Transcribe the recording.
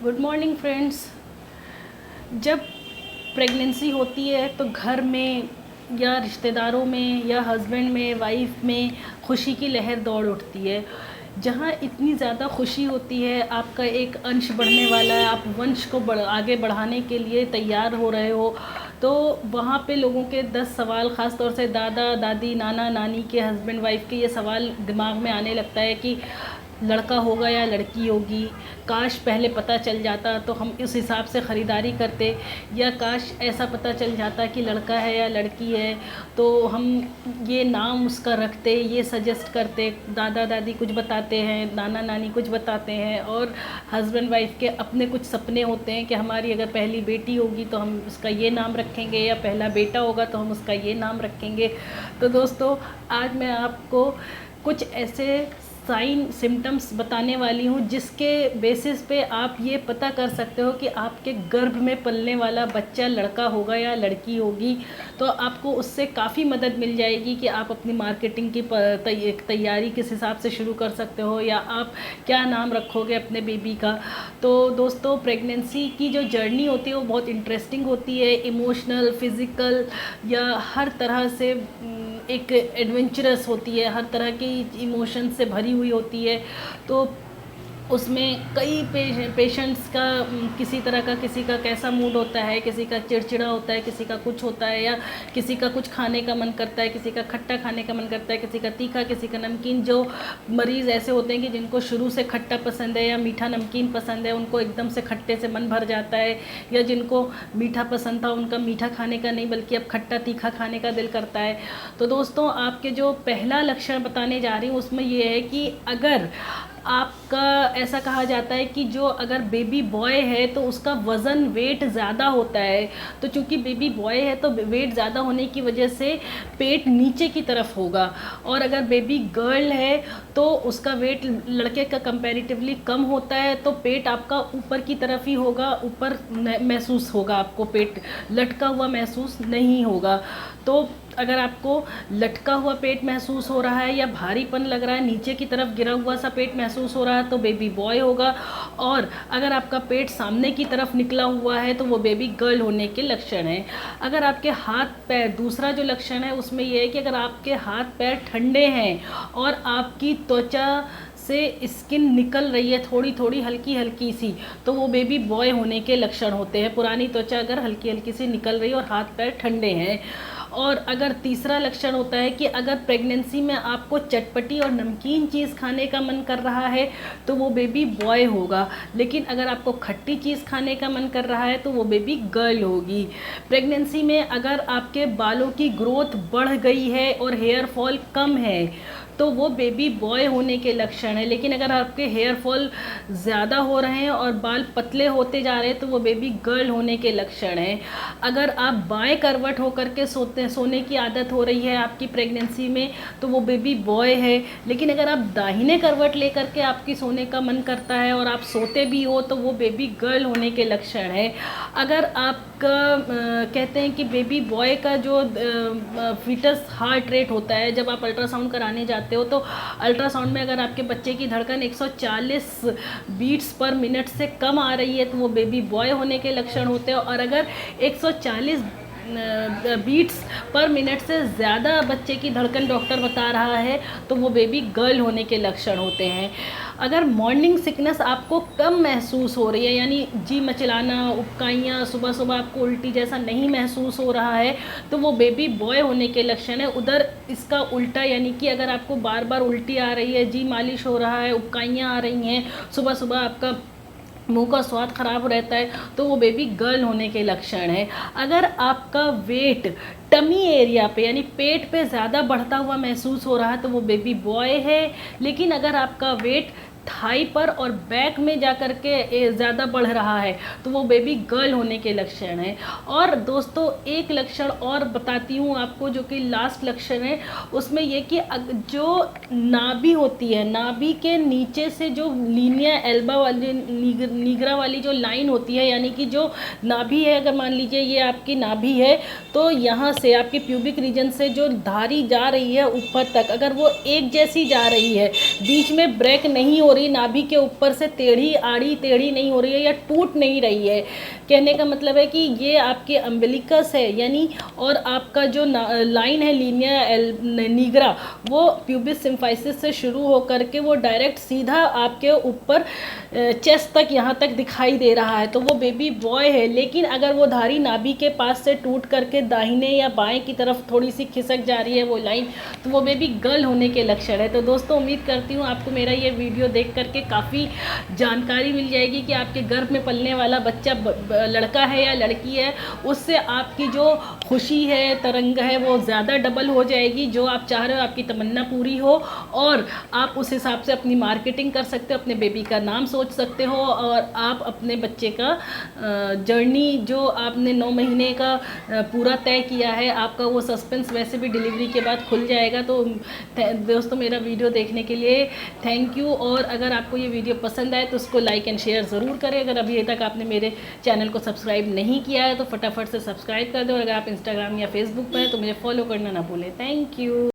Good morning friends. जब pregnancy होती है तो घर में या रिश्तेदारों में या हस्बैंड में वाइफ में खुशी की लहर दौड़ उठती है। जहाँ इतनी ज़्यादा खुशी होती है, आपका एक अंश बढ़ने वाला है, आप वंश को आगे बढ़ाने के लिए तैयार हो रहे हो, तो वहाँ पे लोगों के 10 सवाल, ख़ास तौर से दादा दादी नाना नानी के, हस्बैंड वाइफ के, ये सवाल दिमाग में आने लगता है कि लड़का होगा या लड़की होगी। काश पहले पता चल जाता तो हम इस हिसाब से ख़रीदारी करते, या काश ऐसा पता चल जाता कि लड़का है या लड़की है तो हम ये नाम उसका रखते, ये सजेस्ट करते। दादा दादी कुछ बताते हैं, नाना नानी कुछ बताते हैं, और हस्बैंड वाइफ के अपने कुछ सपने होते हैं कि हमारी अगर पहली बेटी होगी तो हम उसका ये नाम रखेंगे, या पहला बेटा होगा तो हम उसका ये नाम रखेंगे। तो दोस्तों, आज मैं आपको कुछ ऐसे साइन सिम्टम्स बताने वाली हूँ जिसके बेसिस पे आप ये पता कर सकते हो कि आपके गर्भ में पलने वाला बच्चा लड़का होगा या लड़की होगी। तो आपको उससे काफ़ी मदद मिल जाएगी कि आप अपनी मार्केटिंग की तैयारी किस हिसाब से शुरू कर सकते हो, या आप क्या नाम रखोगे अपने बेबी का। तो दोस्तों, प्रेगनेंसी की जो जर्नी होती है वो बहुत इंटरेस्टिंग होती है, इमोशनल, फिज़िकल, या हर तरह से एक एडवेंचरस होती है, हर तरह की इमोशन से भरी हुई होती है। तो उसमें कई पेशेंट्स का किसी तरह का, किसी का कैसा मूड होता है, किसी का चिड़चिड़ा होता है, किसी का कुछ होता है, या किसी का कुछ खाने का मन करता है, किसी का खट्टा खाने का मन करता है, किसी का तीखा, किसी का नमकीन। जो मरीज़ ऐसे होते हैं कि जिनको शुरू से खट्टा पसंद है या मीठा नमकीन पसंद है, उनको एकदम से खट्टे से मन भर जाता है, या जिनको मीठा पसंद था उनका मीठा खाने का नहीं बल्कि अब खट्टा तीखा खाने का दिल करता है। तो दोस्तों, आपके जो पहला लक्षण बताने जा रही हूँ उसमें ये है कि अगर आपका, ऐसा कहा जाता है कि जो अगर बेबी बॉय है तो उसका वज़न, वेट ज़्यादा होता है। तो चूंकि बेबी बॉय है तो वेट ज़्यादा होने की वजह से पेट नीचे की तरफ होगा, और अगर बेबी गर्ल है तो उसका वेट लड़के का कंपैरेटिवली कम होता है, तो पेट आपका ऊपर की तरफ ही होगा, ऊपर महसूस होगा, आपको पेट लटका हुआ महसूस नहीं होगा। तो अगर आपको लटका हुआ पेट महसूस हो रहा है या भारीपन लग रहा है, नीचे की तरफ गिरा हुआ सा पेट महसूस हो रहा है, तो बेबी बॉय होगा। और अगर आपका पेट सामने की तरफ निकला हुआ है तो वो बेबी गर्ल होने के लक्षण हैं। अगर आपके हाथ पैर, दूसरा जो लक्षण है उसमें ये है कि अगर आपके हाथ पैर ठंडे हैं और आपकी त्वचा से स्किन निकल रही है थोड़ी थोड़ी, हल्की हल्की सी, तो वो बेबी बॉय होने के लक्षण होते हैं। पुरानी त्वचा अगर हल्की हल्की सी निकल रही है और हाथ पैर ठंडे हैं। और अगर तीसरा लक्षण होता है कि अगर प्रेगनेंसी में आपको चटपटी और नमकीन चीज़ खाने का मन कर रहा है तो वो बेबी बॉय होगा, लेकिन अगर आपको खट्टी चीज़ खाने का मन कर रहा है तो वो बेबी गर्ल होगी। प्रेगनेंसी में अगर आपके बालों की ग्रोथ बढ़ गई है और हेयर फॉल कम है तो वो बेबी बॉय होने के लक्षण है, लेकिन अगर आपके हेयर फॉल ज़्यादा हो रहे हैं और बाल पतले होते जा रहे हैं तो वो बेबी गर्ल होने के लक्षण है। अगर आप बाएं करवट होकर के सोने की आदत हो रही है आपकी प्रेगनेंसी में तो वो बेबी बॉय है, लेकिन अगर आप दाहिने करवट लेकर के आपकी सोने का मन करता है और आप सोते भी हो तो वो बेबी गर्ल होने के लक्षण है। अगर आपका कहते हैं कि बेबी बॉय का जो फीटस हार्ट रेट होता है, जब आप अल्ट्रासाउंड कराने जाते हो तो अल्ट्रासाउंड में अगर आपके बच्चे की धड़कन 140 बीट्स पर मिनट से कम आ रही है तो वो बेबी बॉय होने के लक्षण होते हैं, और अगर 140 बीट्स पर मिनट से ज़्यादा बच्चे की धड़कन डॉक्टर बता रहा है तो वो बेबी गर्ल होने के लक्षण होते हैं। अगर मॉर्निंग सिकनेस आपको कम महसूस हो रही है, यानी जी मचलाना, उबकाइयाँ, सुबह सुबह आपको उल्टी जैसा नहीं महसूस हो रहा है तो वो बेबी बॉय होने के लक्षण है। उधर इसका उल्टा, यानी कि अगर आपको बार बार उल्टी आ रही है, जी मालिश हो रहा है, उबकाइयाँ आ रही हैं, सुबह सुबह आपका मुंह का स्वाद खराब रहता है तो वो बेबी गर्ल होने के लक्षण है। अगर आपका वेट टमी एरिया पे, यानी पेट पे ज़्यादा बढ़ता हुआ महसूस हो रहा है तो वो बेबी बॉय है, लेकिन अगर आपका वेट थाई पर और बैक में जा कर के ज़्यादा बढ़ रहा है तो वो बेबी गर्ल होने के लक्षण है। और दोस्तों, एक लक्षण और बताती हूँ आपको जो कि लास्ट लक्षण है, उसमें ये कि जो नाभि होती है, नाभि के नीचे से जो लीनिया एल्बा वाली, निगरा वाली जो लाइन होती है, यानी कि जो नाभि है, अगर मान लीजिए ये आपकी नाभि है तो यहाँ से आपके प्यूबिक रीजन से जो धारी जा रही है ऊपर तक, अगर वो एक जैसी जा रही है, बीच में ब्रेक नहीं हो रही, नाभि के ऊपर से टेढ़ी आड़ी टेढ़ी नहीं हो रही है या टूट नहीं रही है। कहने का मतलब है कि ये आपके अम्बिलिकस है यानी, और आपका जो लाइन है लीनिया निग्रा, वो प्यूबिस सिम्फाइसिस से शुरू होकर के वो डायरेक्ट सीधा आपके ऊपर चेस्ट तक यहाँ तक दिखाई दे रहा है, तो वो बेबी बॉय है। लेकिन अगर वो धारी नाभि के पास से टूट करके दाहिने या बाएं की तरफ थोड़ी सी खिसक जा रही है वो लाइन, तो वो बेबी गर्ल होने के लक्षण है। तो दोस्तों उम्मीद करती हूँ आपको मेरा ये वीडियो देख करके काफ़ी जानकारी मिल जाएगी कि आपके गर्भ में पलने वाला बच्चा लड़का है या लड़की है, उससे आपकी जो खुशी है, तरंग है, वो ज़्यादा डबल हो जाएगी। जो आप चाह रहे हो आपकी तमन्ना पूरी हो, और आप उस हिसाब से अपनी मार्केटिंग कर सकते हो, अपने बेबी का नाम सोच सकते हो, और आप अपने बच्चे का जर्नी जो आपने 9 महीने का पूरा तय किया है, आपका वो सस्पेंस वैसे भी डिलीवरी के बाद खुल जाएगा। तो दोस्तों मेरा वीडियो देखने के लिए थैंक यू, और अगर आपको ये वीडियो पसंद आए तो उसको लाइक एंड शेयर ज़रूर करें। अगर अभी तक आपने मेरे चैनल को सब्सक्राइब नहीं किया है तो फटाफट से सब्सक्राइब कर दो, और अगर आप इंस्टाग्राम या फेसबुक पर हैं तो मुझे फॉलो करना ना भूलें। Thank you.